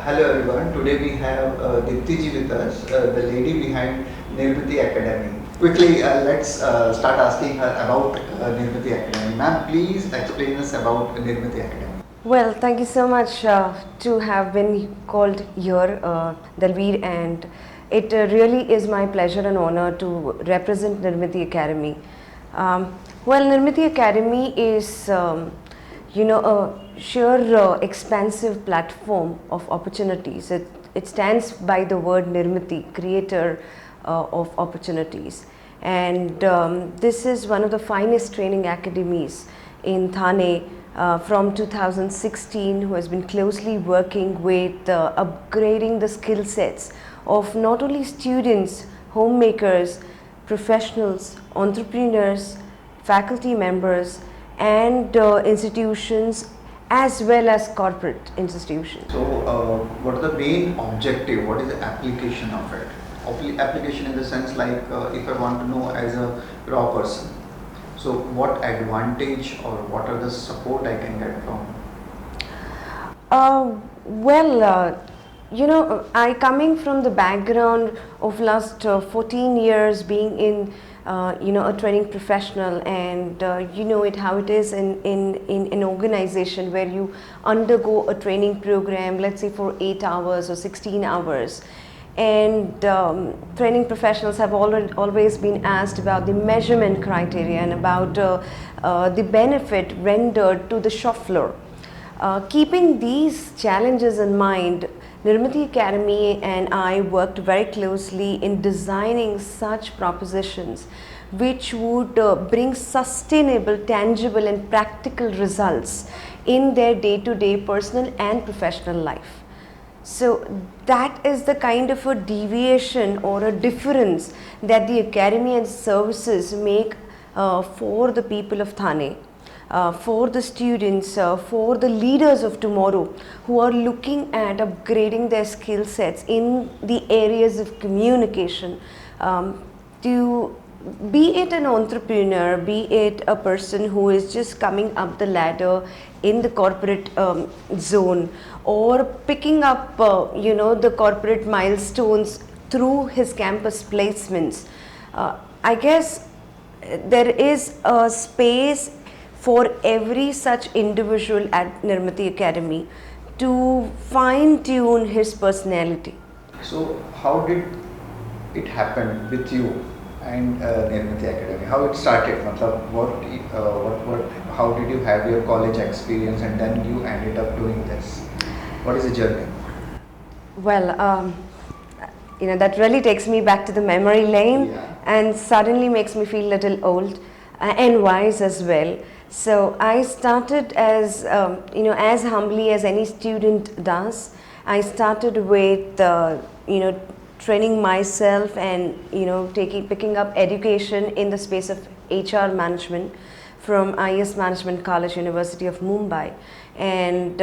Hello everyone. Today we have Dipti ji with us, the lady behind Nirmiti Academy. Quickly, let's start asking her about Nirmiti Academy. Ma'am, please explain us about Nirmiti Academy. Well, thank you so much to have been called here, Dalveer, and it really is my pleasure and honor to represent Nirmiti Academy. Nirmiti Academy is, a sheer expansive platform of opportunities. It stands by the word Nirmiti, creator of opportunities. And this is one of the finest training academies in Thane from 2016, who has been closely working with upgrading the skill sets of not only students, homemakers, professionals, entrepreneurs, faculty members, and institutions, as well as corporate institutions. So, what is the main objective? What is the application of it? Application in the sense like if I want to know as a raw person, so what advantage or what are the support I can get from? I coming from the background of last 14 years being in a training professional, and you know it how it is in an organization where you undergo a training program, let's say for 8 hours or 16 hours. And training professionals have always been asked about the measurement criteria and about the benefit rendered to the shop floor. Keeping these challenges in mind, Nirmiti Academy and I worked very closely in designing such propositions which would bring sustainable, tangible and practical results in their day-to-day personal and professional life. So that is the kind of a deviation or a difference that the academy and services make for the people of Thane, for the students, for the leaders of tomorrow who are looking at upgrading their skill sets in the areas of communication, to be it an entrepreneur, be it a person who is just coming up the ladder in the corporate zone, or picking up the corporate milestones through his campus placements. I guess there is a space for every such individual at Nirmiti Academy to fine tune his personality. So, how did it happen with you and Nirmiti Academy? How it started? How did you have your college experience and then you ended up doing this? What is the journey? That really takes me back to the memory lane, Yeah. and suddenly makes me feel a little old and wise as well. So I started as as humbly as any student does. I started with training myself and picking up education in the space of HR management from IS Management College, University of Mumbai. And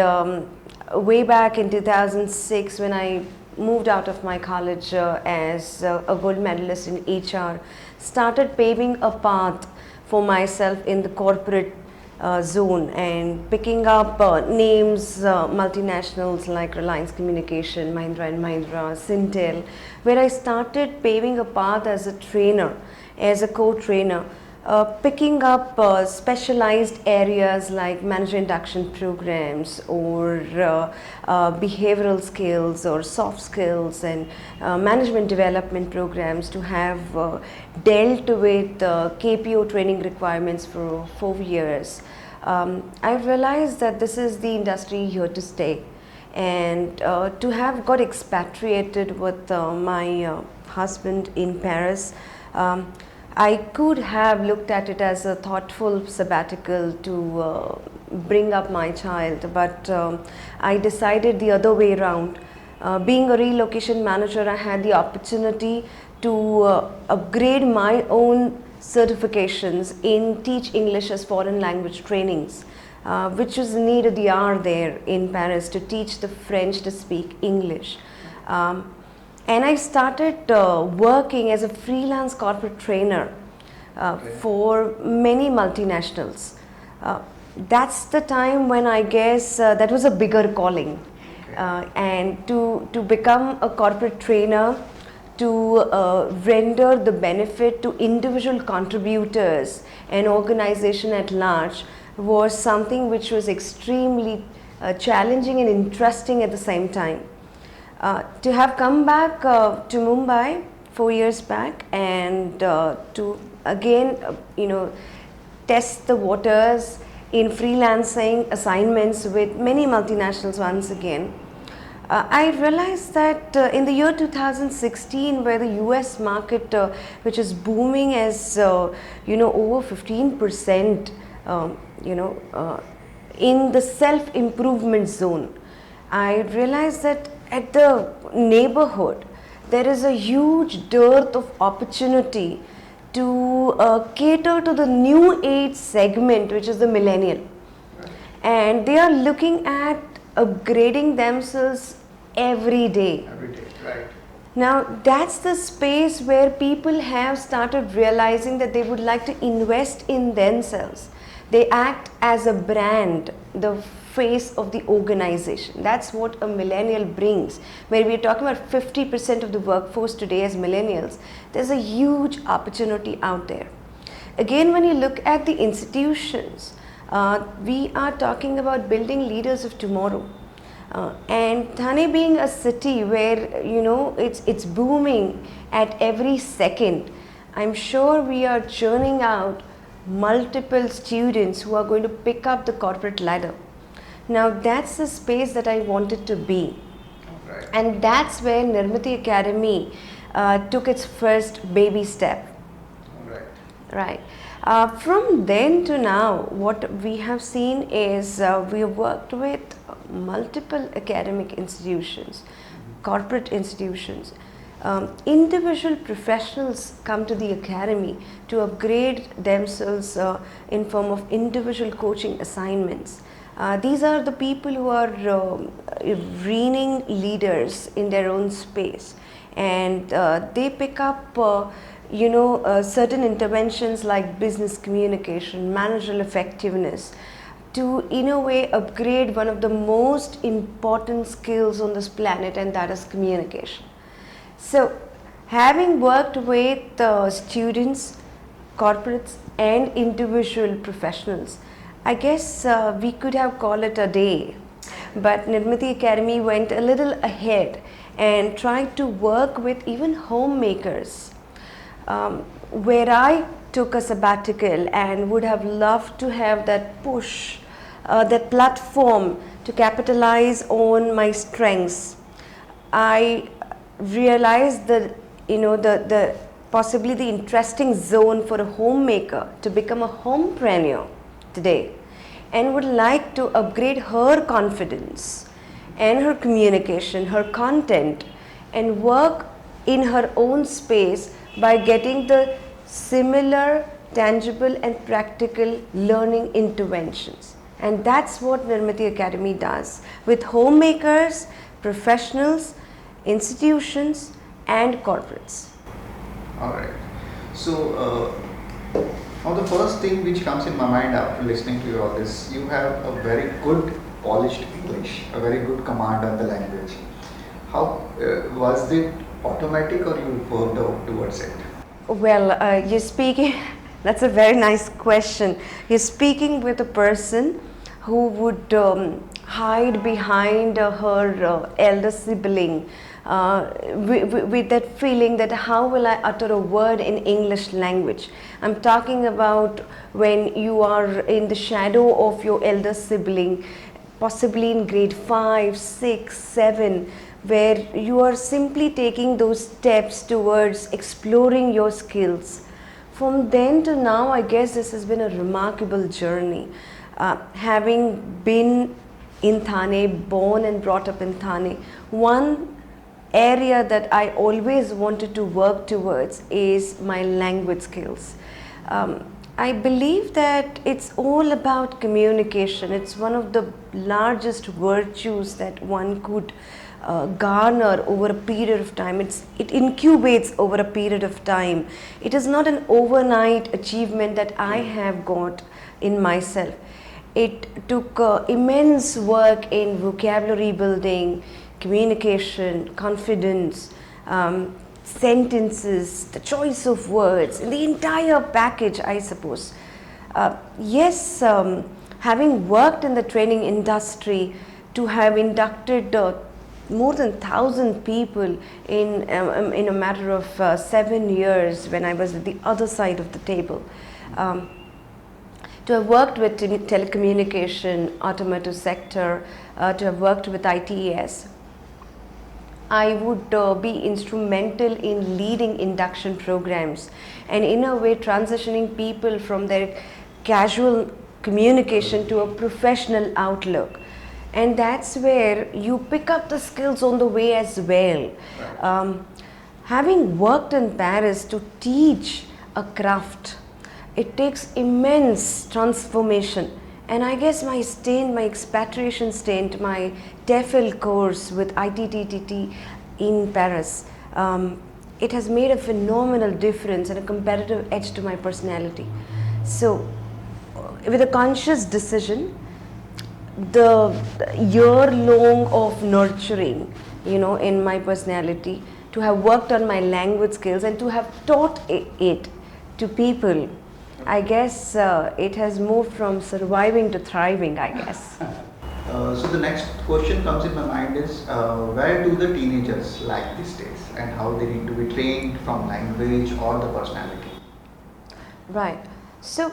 way back in 2006, when I moved out of my college as a gold medalist in HR, started paving a path for myself in the corporate zone and picking up names, multinationals like Reliance Communication, Mahindra and Mahindra, Syntel, where I started paving a path as a trainer, as a co-trainer, picking up specialized areas like manager induction programs or behavioral skills or soft skills and management development programs to have dealt with KPO training requirements for 4 years. I realized that this is the industry here to stay, and to have got expatriated with my husband in Paris, I could have looked at it as a thoughtful sabbatical to bring up my child, but I decided the other way around. Being a relocation manager, I had the opportunity to upgrade my own certifications in Teach English as Foreign Language trainings, which was need of the hour there in Paris to teach the French to speak English. And I started working as a freelance corporate trainer for many multinationals. That's the time when I guess that was a bigger calling. and to become a corporate trainer, to render the benefit to individual contributors and organization at large was something which was extremely challenging and interesting at the same time. To have come back to Mumbai 4 years back and to again test the waters in freelancing assignments with many multinationals once again, I realized that in the year 2016, where the US market, which is booming as over 15%, in the self-improvement zone, I realized that at the neighborhood, there is a huge dearth of opportunity to cater to the new age segment, which is the millennial. And they are looking at upgrading themselves every day. Every day, right. Now, that's the space where people have started realizing that they would like to invest in themselves. They act as a brand, the face of the organization. That's what a millennial brings. Where we are talking about 50% of the workforce today as millennials, there's a huge opportunity out there. Again, when you look at the institutions, we are talking about building leaders of tomorrow. And Thane being a city where it's booming at every second, I'm sure we are churning out multiple students who are going to pick up the corporate ladder. Now that's the space that I wanted to be. Right. And that's where Nirmati Academy took its first baby step. Right. Right. From then to now, what we have seen is we have worked with multiple academic institutions, corporate institutions. Individual professionals come to the academy to upgrade themselves in form of individual coaching assignments. These are the people who are reigning leaders in their own space, and they pick up certain interventions like business communication, managerial effectiveness, to in a way upgrade one of the most important skills on this planet, and that is communication. So, having worked with students, corporates and individual professionals, I guess we could have called it a day, but Nirmati Academy went a little ahead and tried to work with even homemakers, where I took a sabbatical and would have loved to have that push, that platform to capitalize on my strengths. I realized that the possibly the interesting zone for a homemaker to become a homepreneur today, and would like to upgrade her confidence and her communication, her content, and work in her own space by getting the similar, tangible and practical learning interventions. And that's what Nirmati Academy does with homemakers, professionals, institutions and corporates. Alright. So, now the first thing which comes in my mind after listening to you all this, you have a very good polished English, a very good command of the language. How was it automatic or you worked out towards it? Well, you're speaking, that's a very nice question. You're speaking with a person who would hide behind her elder sibling with that feeling that how will I utter a word in English language. I'm talking about when you are in the shadow of your elder sibling, possibly in grade 5, 6, 7, where you are simply taking those steps towards exploring your skills. From then to now, I guess this has been a remarkable journey. Having been in Thane, born and brought up in Thane, one area that I always wanted to work towards is my language skills. I believe that it's all about communication. It's one of the largest virtues that one could garner over a period of time. It incubates over a period of time. It is not an overnight achievement that I have got in myself. It took immense work in vocabulary building, communication, confidence, sentences, the choice of words, and the entire package, I suppose. Yes, having worked in the training industry, to have inducted more than 1,000 people in a matter of 7 years when I was at the other side of the table. To have worked with telecommunication, automotive sector, to have worked with ITES, I would be instrumental in leading induction programs and in a way transitioning people from their casual communication to a professional outlook. And that's where you pick up the skills on the way as well. Having worked in Paris to teach a craft, it takes immense transformation. And I guess my expatriation stint, my TEFL course with ITTTT in Paris, it has made a phenomenal difference and a competitive edge to my personality. So, with a conscious decision, the year long of nurturing, in my personality, to have worked on my language skills and to have taught it to people, I guess it has moved from surviving to thriving, I guess. So the next question comes in my mind is, where do the teenagers lack these days, and how they need to be trained from language or the personality? Right. So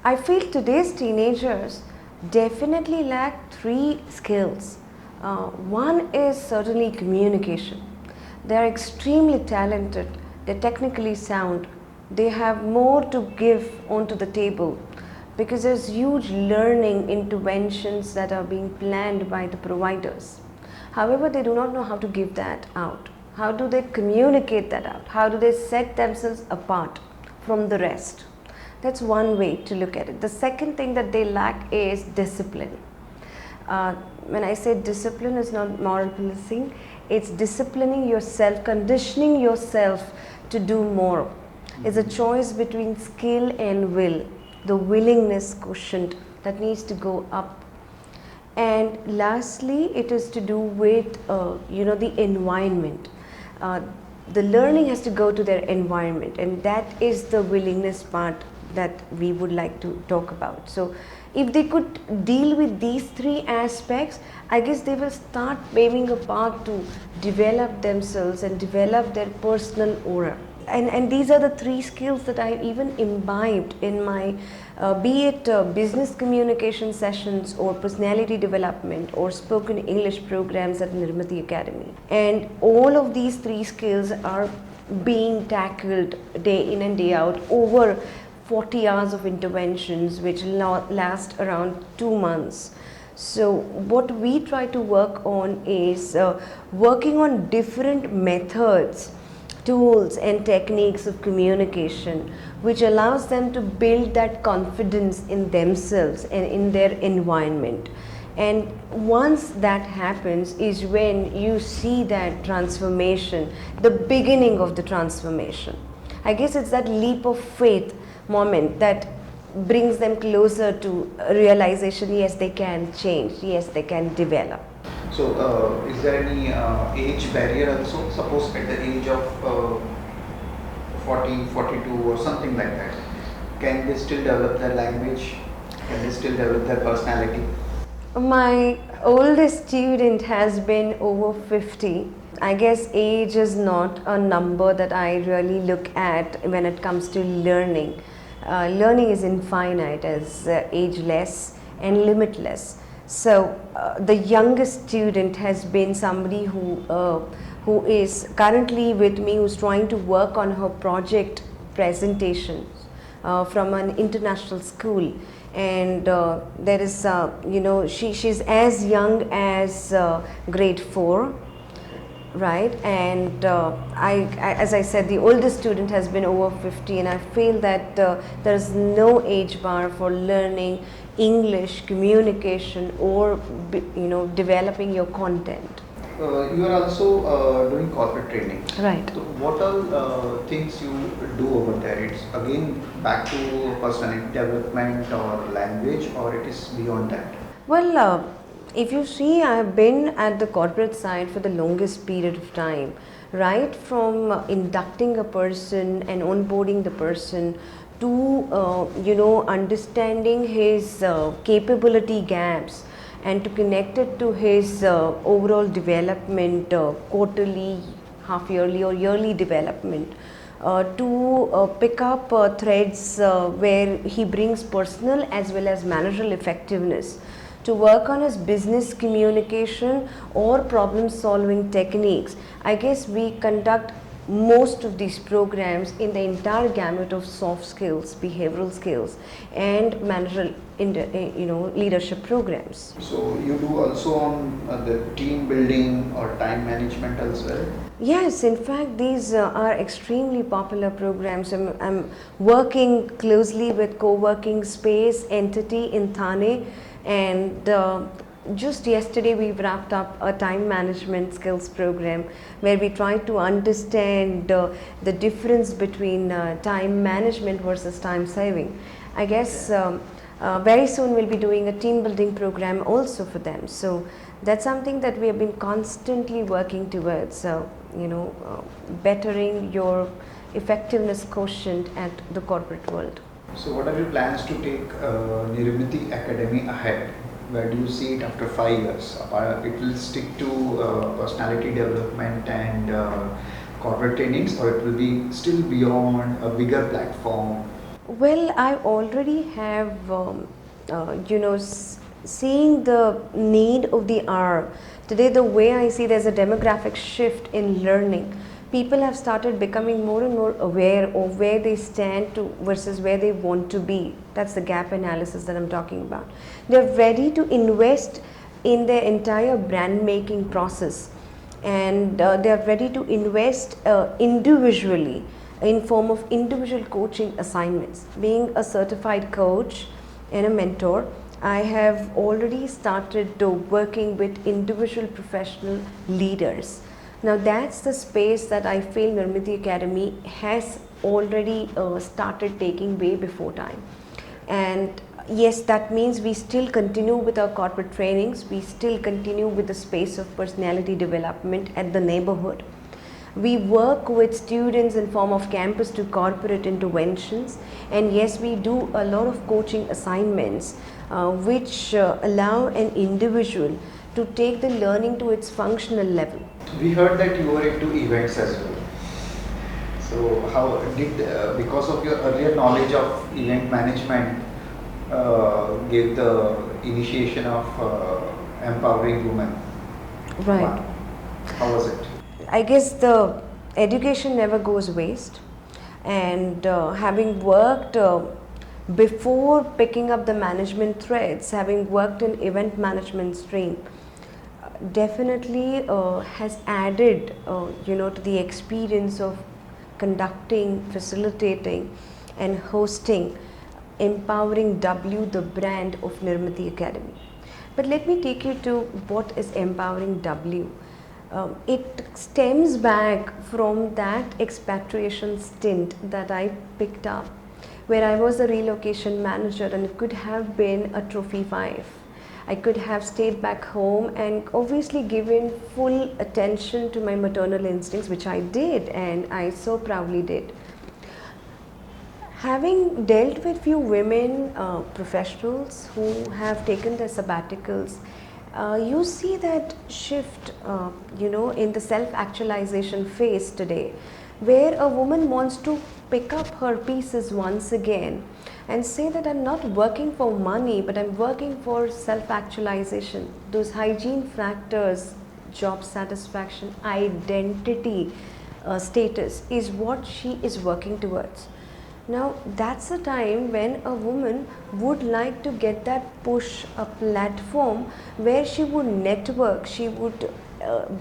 I feel today's teenagers definitely lack 3 skills. One is certainly communication. They are extremely talented, they're technically sound, they have more to give onto the table because there's huge learning interventions that are being planned by the providers. However, they do not know how to give that out. How do they communicate that out? How do they set themselves apart from the rest? That's one way to look at it. The second thing that they lack is discipline. When I say discipline, it's not moral policing, it's disciplining yourself, conditioning yourself to do more. It's a choice between skill and will, the willingness quotient that needs to go up. And lastly, it is to do with the environment. The learning has to go to their environment, and that is the willingness part that we would like to talk about. So if they could deal with these 3 aspects, I guess they will start paving a path to develop themselves and develop their personal aura. And these are the 3 skills that I even imbibed in my be it business communication sessions or personality development or spoken English programs at Nirmati Academy. And all of these 3 skills are being tackled day in and day out over 40 hours of interventions which last around 2 months. So what we try to work on is working on different methods, tools and techniques of communication which allows them to build that confidence in themselves and in their environment. And once that happens is when you see that transformation, the beginning of the transformation. I guess it's that leap of faith moment that brings them closer to realization, yes, they can change, yes, they can develop. So, is there any age barrier also? Suppose at the age of 40, 42 or something like that, can they still develop their language? Can they still develop their personality? My oldest student has been over 50. I guess age is not a number that I really look at when it comes to learning. Learning is infinite, as ageless and limitless. So the youngest student has been somebody who is currently with me, who's trying to work on her project presentations from an international school. And there is, she's as young as grade 4. Right, and as I said, the oldest student has been over 50, and I feel that there is no age bar for learning English, communication, or developing your content. you are also doing corporate training. Right. So what all things you do over there? It's again back to personality development or language, or it is beyond that? Well, if you see, I have been at the corporate side for the longest period of time, right from inducting a person and onboarding the person to, understanding his capability gaps and to connect it to his overall development, quarterly, half yearly or yearly development. To pick up threads where he brings personal as well as managerial effectiveness, to work on his business communication or problem solving techniques. I guess we conduct most of these programs in the entire gamut of soft skills, behavioral skills and managerial leadership programs. So you do also on the team building or time management as well? Yes, in fact, these are extremely popular programs. I'm working closely with co-working space entity in Thane, and just yesterday we wrapped up a time management skills program where we try to understand the difference between time management versus time saving. I guess very soon we'll be doing a team building program also for them. So that's something that we have been constantly working towards, bettering your effectiveness quotient at the corporate world. So what are your plans to take Nirmiti Academy ahead? Where do you see it after 5 years? It will stick to personality development and corporate trainings, or it will be still beyond a bigger platform? Well, I already have, seeing the need of the hour. Today, the way I see there's a demographic shift in learning. People have started becoming more and more aware of where they stand to versus where they want to be. That's the gap analysis that I'm talking about. They're ready to invest in their entire brand making process, and they're ready to invest individually in form of individual coaching assignments. Being a certified coach and a mentor, I have already started working with individual professional leaders. Now that's the space that I feel Nirmiti Academy has already started taking way before time. And yes, that means we still continue with our corporate trainings, we still continue with the space of personality development at the neighborhood. We work with students in form of campus to corporate interventions, and yes, we do a lot of coaching assignments which allow an individual to take the learning to its functional level. We heard that you were into events as well. So how did, because of your earlier knowledge of event management, gave the initiation of empowering women? Right. How was it? I guess the education never goes waste, and having worked before picking up the management threads, having worked in event management stream, definitely has added to the experience of conducting, facilitating and hosting Empowering W, the brand of Nirmiti Academy. But let me take you to what is Empowering W. It stems back from that expatriation stint that I picked up, where I was a relocation manager, and it could have been a trophy wife. I could have stayed back home and obviously given full attention to my maternal instincts, which I did, and I so proudly did. Having dealt with few women professionals who have taken their sabbaticals, you see that shift, in the self-actualization phase today, where a woman wants to pick up her pieces once again and say that I'm not working for money, but I'm working for self-actualization. Those hygiene factors, job satisfaction, identity, status is what she is working towards. Now that's a time when a woman would like to get that push, a platform where she would network, she would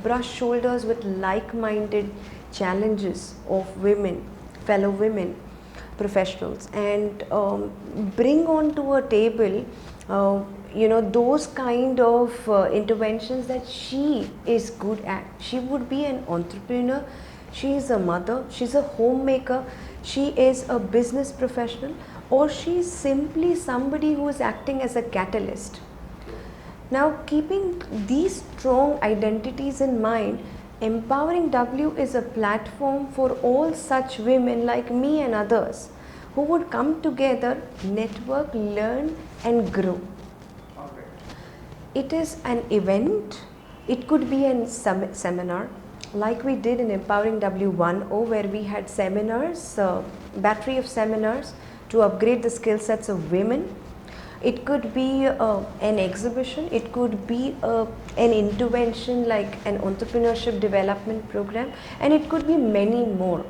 brush shoulders with like-minded challenges of women, fellow women professionals, and bring onto a table those kind of interventions that she is good at. She would be an entrepreneur, she is a mother, she's a homemaker, she is a business professional, or she is simply somebody who is acting as a catalyst. Now, keeping these strong identities in mind, Empowering W is a platform for all such women like me and others who would come together, network, learn, and grow. Alright. It is an event, it could be a seminar, like we did in Empowering W10, where we had seminars, battery of seminars to upgrade the skill sets of women. It could be an exhibition, it could be an intervention like an entrepreneurship development program, and it could be many more.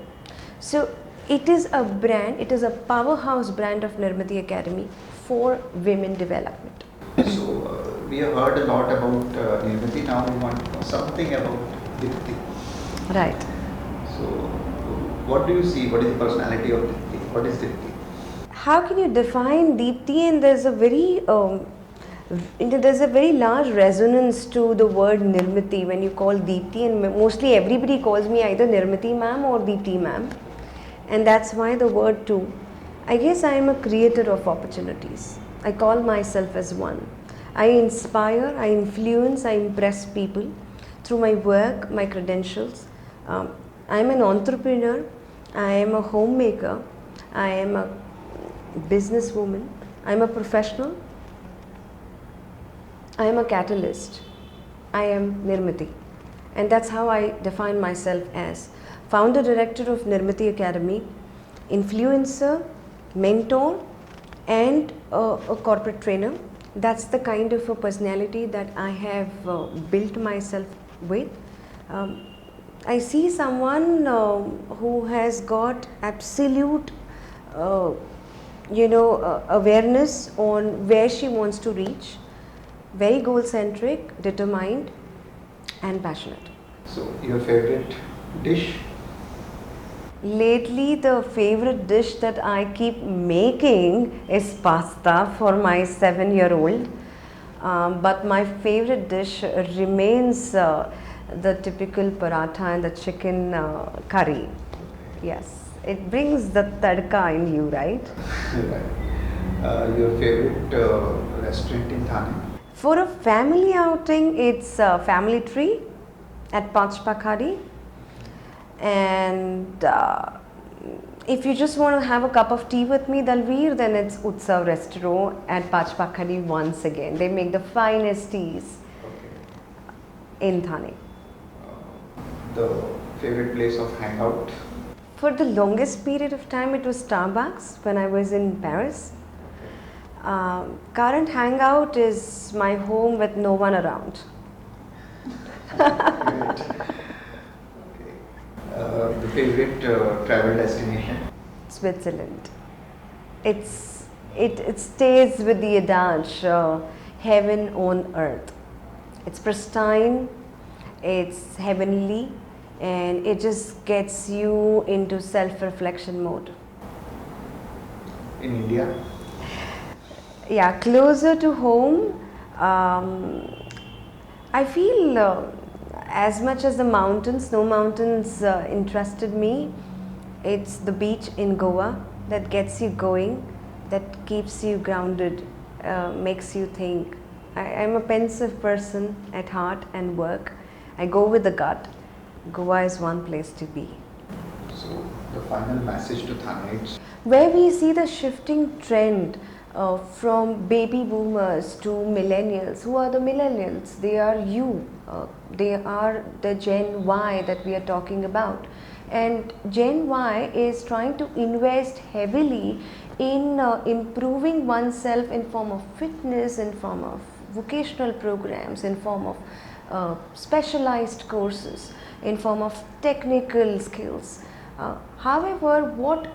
So it is a brand, it is a powerhouse brand of Nirmati Academy for women development. So we have heard a lot about Nirmati. Now we want to know something about Dipti. Right. So what do you see? What is the personality of Dipti? What is Dipti? How can you define Deepti? And there's a very large resonance to the word Nirmati when you call Deepti, and mostly everybody calls me either Nirmati ma'am or Deepti ma'am, and that's why the word too. I guess I am a creator of opportunities. I call myself as one. I inspire, I influence, I impress people through my work, my credentials. I am an entrepreneur, I am a homemaker, I am a businesswoman, I am a professional, I am a catalyst, I am Nirmati, and that's how I define myself as founder director of Nirmati Academy, influencer, mentor, and a corporate trainer. That's the kind of a personality that I have built myself with. I see someone who has got absolute awareness on where she wants to reach, very goal centric, determined, and passionate. So your favorite dish? Lately, the favorite dish that I keep making is pasta for my 7-year-old. But my favorite dish remains the typical paratha and the chicken curry. Yes, it brings the tadka in you, right? Right. Your favorite restaurant in Thane? For a family outing, it's Family Tree at Pachpakhari. And if you just want to have a cup of tea with me, Dalveer, then it's Utsav Restaurant at Pachpakhari once again. They make the finest teas in Thane. The favorite place of hangout? For the longest period of time, it was Starbucks when I was in Paris. Current hangout is my home with no one around. Great. The favorite travel destination? Switzerland. It stays with the adage, heaven on earth. It's pristine, it's heavenly, and it just gets you into self-reflection mode. In India? Yeah, closer to home, I feel as much as the mountains, snow mountains interested me, it's the beach in Goa that gets you going, that keeps you grounded, makes you think. I'm a pensive person at heart and work. I go with the gut. Goa is one place to be. So the final message to Thane, Where we see the shifting trend from baby boomers to millennials. Who are the millennials? They are you. They are the Gen Y that we are talking about. And Gen Y is trying to invest heavily in improving oneself in form of fitness, in form of vocational programs, in form of specialized courses, in form of technical skills. However, what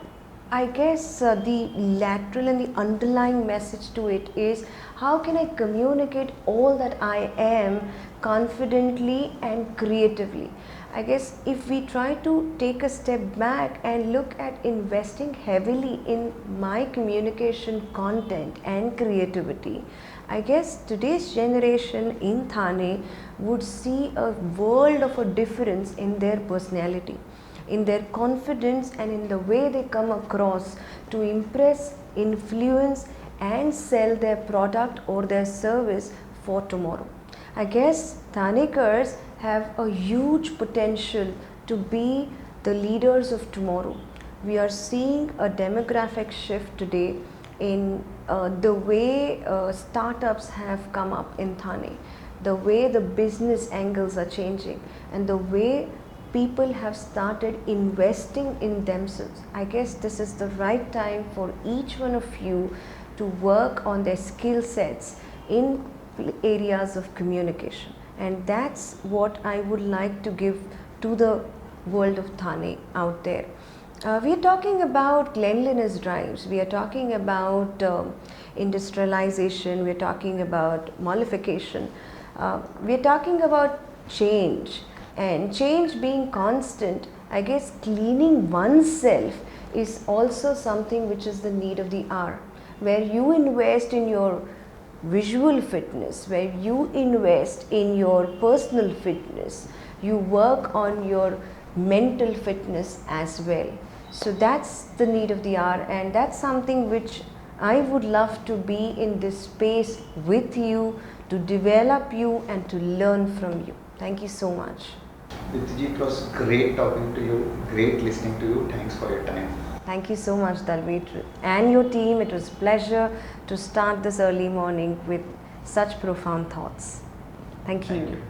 I guess the lateral and the underlying message to it is, how can I communicate all that I am confidently and creatively? I guess if we try to take a step back and look at investing heavily in my communication content and creativity, I guess today's generation in Thane would see a world of a difference in their personality, in their confidence, and in the way they come across to impress, influence, and sell their product or their service for tomorrow. I guess Thanekars have a huge potential to be the leaders of tomorrow. We are seeing a demographic shift today in the way startups have come up in Thane, the way the business angles are changing, and the way people have started investing in themselves. I guess this is the right time for each one of you to work on their skill sets in areas of communication, and that's what I would like to give to the world of Thane out there. We are talking about cleanliness drives, we are talking about industrialization, we are talking about mollification, we are talking about change, and change being constant. I guess cleaning oneself is also something which is the need of the hour, where you invest in your visual fitness, where you invest in your personal fitness, you work on your mental fitness as well. So that's the need of the hour, and that's something which I would love to be in this space with you, to develop you and to learn from you. Thank you so much. Diptiji, it was great talking to you, great listening to you. Thanks for your time. Thank you so much, Dalveet, and your team. It was a pleasure to start this early morning with such profound thoughts. Thank you. Thank you.